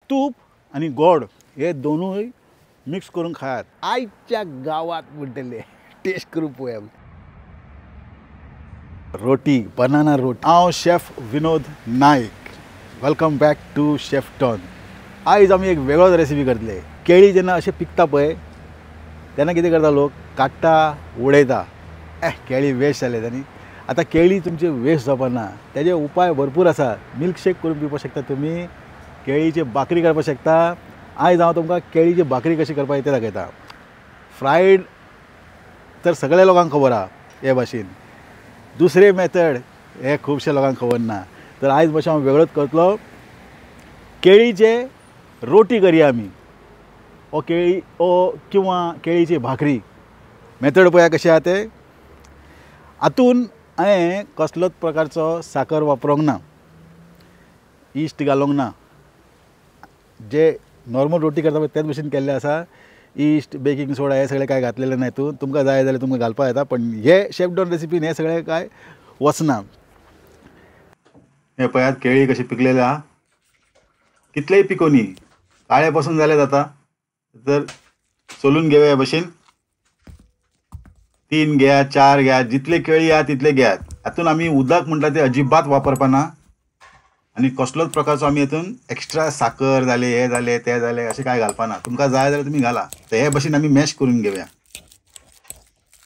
तूप आणि गोड हे दोनूय मिक्स करून खायात. आयच्या गावात म्हणटले टेस्ट करून पळोवया. रोटी, बनाना रोटी. हांव chef Vinod Nayak. Welcome back to chef टॉन. आयज आमी एक वेगळोच रेसिपी करतले. केळी जेन्ना अशें पिकता पळय तेन्ना कितें करता लोक, काडटा उडयता. केळी वेस्ट जाले तांणी. आता केळी तुमची वेस्ट जावपाना तेजे उपाय भरपूर आसा. मिल्कशेक करून पिवपाक शकता तुमी, केळीची भाकरी करपाक शकता. आयज हांव तुमकां केळीची भाकरी कशी करपाक तें दाखयता. फ्रायड तर सगळ्या लोकांक खबर आहा हे भाशेन. दुसरे मेथड हे खुबशे लोकांक खबर ना. तर आयज मातशें हांव वेगळोच करतलो. केळीचे रोटी करया आमी, ओ केळी किंवा केळीची भाकरी. मेथड पळया कशें आहा तें. हातून हांवें कसलोच प्रकारचो साकर वापरूंक ना, इस्ट घालूंक ना. जे नॉर्मल रोटी करता पळय तेच भशेन केल्ले आसा. इस्ट, बेकिंग सोडा हे सगळें काय घातलेले ना हितून. तुमकां जाय जाल्यार तुमकां घालपाक येता, पण हे शेफ डॉन रेसिपीन हे सगळें काय वचना. हे पळयात केळी कशी पिकलेली आहा. कितलेय पिकोनी काळे पासून जाले जाता. तर सोलून घेवया भशेन 3 घ्या, 4 घ्या, जितले केळी आहा तितले घेयात. हातून आमी उदक म्हणटा ते अजिबात वापरपाना आणि कसलोच प्रकारचो आमी हातून एक्स्ट्रा साकर जाले, हे जाले, ते जाले अशें काय घालपाना. तुमकां जाय जाल्यार तुमी घाला. तर हे भशेन आमी मॅश करून घेवया.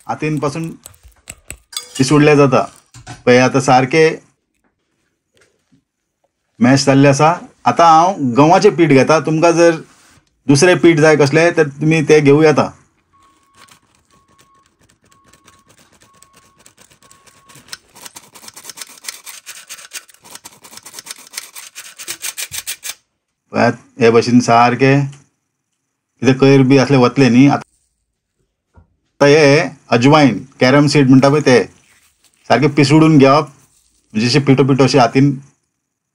हातीन पासून पिसुडले जाता पळय. आतां सारके मॅश जाल्ले आसा. आतां हांव गंवाचें पीठ घेता. तुमकां जर दुसरे पीठ जाय कसले तर तुमी ते घेवं येता. हे भशेन सारके कितें कोयर बी असले वतले न्ही. आतां हे अजवायन, कॅरम सीड म्हणटा पळय ते सारके पिसुडून घेवप, म्हणजे अशें पिठो पिठो अशें हातीन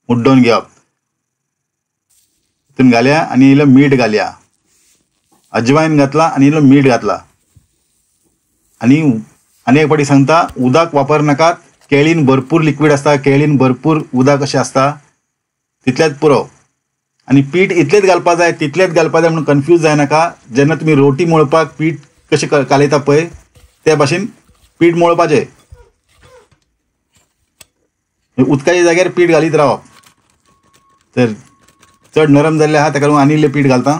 मुड्डोवन घेवप. तितून घालया आनी इल्लो मीठ घालया. अजवायन घातला आनी इल्लो मीठ घातला. आनी एक फावटी सांगता, उदक वापर नाकात. केळीन भरपूर लिक्वीड आसता, केळीन भरपूर उदक अशें आसता, तितलेच पुरो. आणि पीठ इतलेच घालपा जाय, तितलेच घालपा जाय म्हणून कन्फ्यूज जायनाका. जेन्ना तुमी रोटी मळपाक पीठ कशें कालयता पळय त्या भाशेन पीठ मळपाचें. उदकाच्या जाग्यार पीठ घालीत रावप. तर चड नरम जाल्ले आहा ताका लागून आनी इल्लें पीठ घालता.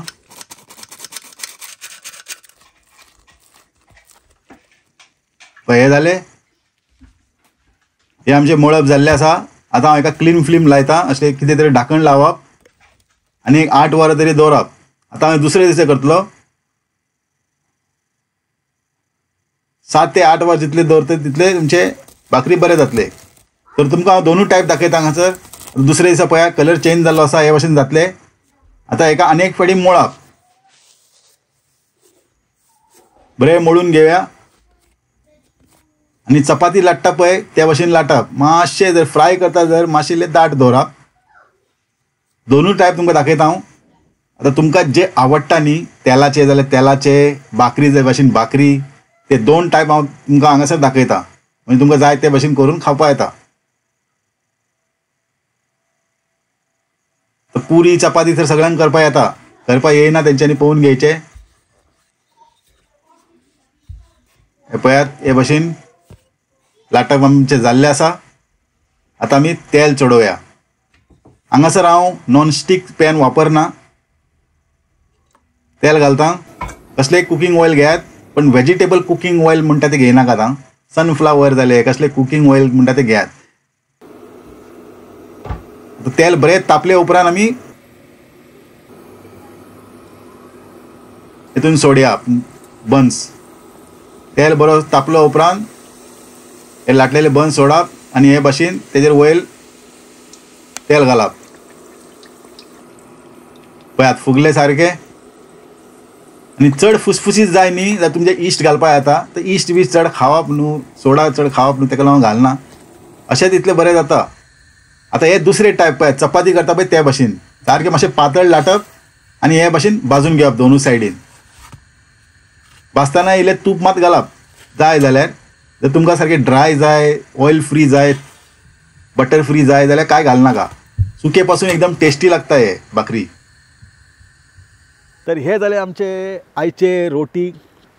पळय हे जालें. हे आमचें मळप जाल्लें आसा. आतां हांव एका क्लीन फ्लेम लायता. अशें कितें तरी ढाकण लावप आनी 8 वरां तरी दवरप. आतां हांवें दुसरे दिसा करतलो. 7 ते 8 वरां जितले दवरता तितले तुमचे भाकरी बरें जातले. तर तुमकां हांव दोनूय टायप दाखयता हांगासर. दुसरे दिसा पळया कलर चेंज जाल्लो आसा, हे भशेन जातले. आतां हेका आनी एक फावटी मळप. बरें मळून घेवया आनी चपाती लाटता पळय त्या भशेन लाटप. मातशें जर फ्राय करता जर मातशें दाट दवरप. दोनूय टायप तुमकां दाखयता हांव. आतां तुमकां जे आवडटा न्ही, तेलाचे जाल्यार तेलाचे, भाकरी जाय भाशेन भाकरी, ते 2 टायप हांव तुमकां हांगासर दाखयता. म्हणजे तुमकां जाय ते भशेन करून खावपा येता. पुरी चपाती तर सगळ्यांक करपा येता, करपा येयना तेंच्यांनी पळोवन घेवचें. हे पळयात हे भशेन लाटप आमचें जाल्लें आसा. आतां आमी तेल चडोवया. हांगासर हांव नॉनस्टीक पॅन वापरना. तेल घालता. कसलेंय कुकींग ऑयल घेयात, पण व्हेजिटेबल कुकींग ऑयल म्हणटा तें घेयनाकात हां. सनफ्लावर जालें कसले कुकींग ऑयल म्हणटा तें घेयात. तेल बरें तापले उपरांत आमी हितून सोडया बन्स. तेल बरो तापलो उपरांत हे लाटलेले बन्स सोडप आनी हे भाशेन तेजेर वयर तेल घालप. पळयात फुगले सारके. आनी चड फुसफुसीत जाय न्ही जाल्यार तुमचे इस्ट घालपा येता. तर इस्ट बी चड खावप न्हू, सोडा चड खावप न्हू, ताका लागून घालना. अशें तितलें बरें जाता. आतां हे दुसरे टायप पळय चपाती करता पळय त्या भाशेन सारकें मातशें पातळ लाटप आनी हे भाशेन भाजून घेवप दोनूय सायडीन. भाजतना इल्लें तूप मात घालप जाय जाल्यार. जर तुमकां सारकें ड्राय जाय, ऑयल फ्री जाय, बटर फ्री जाय जाल्यार काय घालनाका. सुके पासून एकदम टेस्टी लागता हे भाकरी. तर हे जाले आमचे आयचे रोटी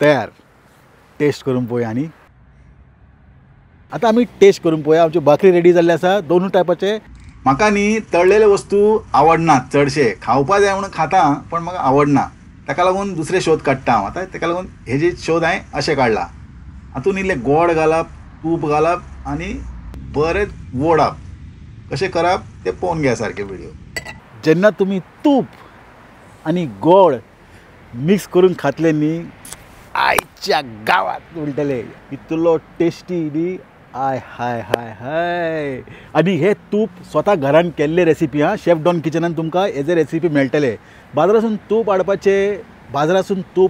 तयार. टेस्ट करून पळोवया. आनी आतां आमी टेस्ट करून पळोवया. आमची भाकरी रेडी जाल्ली आसा. दोनूय टायपाचे. म्हाका न्ही तळलेले वस्तू आवडनात चडशे. खावपा जाय म्हणून खाता पण म्हाका आवडना. ताका लागून दुसरे शोध काडटा हांव. आतां ताका लागून हेजे शोध हांवें अशें काडला. हातून इल्लें गोड घालप, तूप घालप आनी बरें वोडप. कशें करप तें पळोवन घेया सारके व्हिडिओ. जेन्ना तुमी तूप आनी गोड मिक्स करून खातले न्ही आयच्या गांवांत उलटले. इतलो टेस्टी न्ही. आय हाय हाय हाय. आनी हे तूप स्वता घरान केल्ले रेसिपी. शेफ डॉन किचनान तुमकां हेजे रेसिपी मेळटले. बाजारासून तूप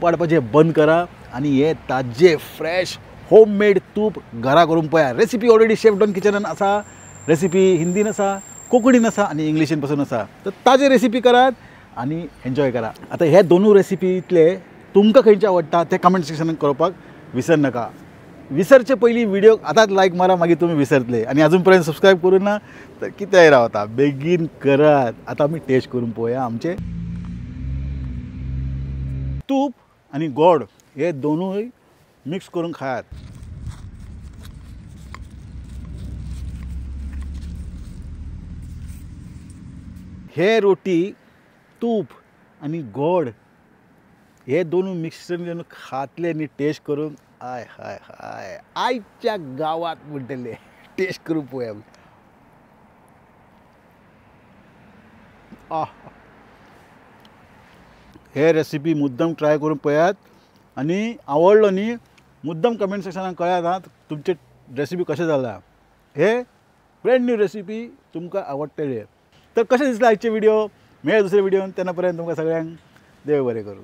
हाडपाचें बंद करा आनी हे ताजे फ्रेश होम मेड तूप घरा करून पळया. रेसिपी ऑलरेडी शेफ डॉन किचनान आसा. रेसिपी हिंदीन आसा, कोंकणीन आसा आनी इंग्लिशीन पासून आसा. तर ताजे रेसिपी करात आनी एन्जॉय करा. आतां हे दोनूय रेसिपींतले तुमकां खंयचे आवडटा ते कमेंट सेक्शनान कळोवपाक विसरनाका. विसरचे पयलीं व्हिडिओ आतांच लायक मारा, मागीर तुमी विसरतले. आनी अजून पर्यंत सबस्क्रायब करूं ना तर कितेंय रावता, बेगीन करात. आतां आमी टेस्ट करून पळोवया. आमचे तूप आनी गोड हे दोनूय मिक्स करून खायात. हे रोटी तूप आनी गोड हे दोनूय मिक्सर करून खातले न्ही टेस्ट करून आय हाय हाय आयच्या गांवांत म्हणटले. टेस्ट करून पळोवया. हे रेसिपी मुद्दम ट्राय करून पळयात आनी आवडलो न्ही मुद्दम कमेंट सेक्शनान कळयात तुमचे रेसिपी कशें जाला. हे ब्रँड न्यू रेसिपी तुमकां आवडटले. तर कशें दिसले आजचे व्हिडिओ. मेळ दुसरे व्हिडिओन. तेन्ना पर्यंत तुमकां सगळ्यांक देव बरें करूं.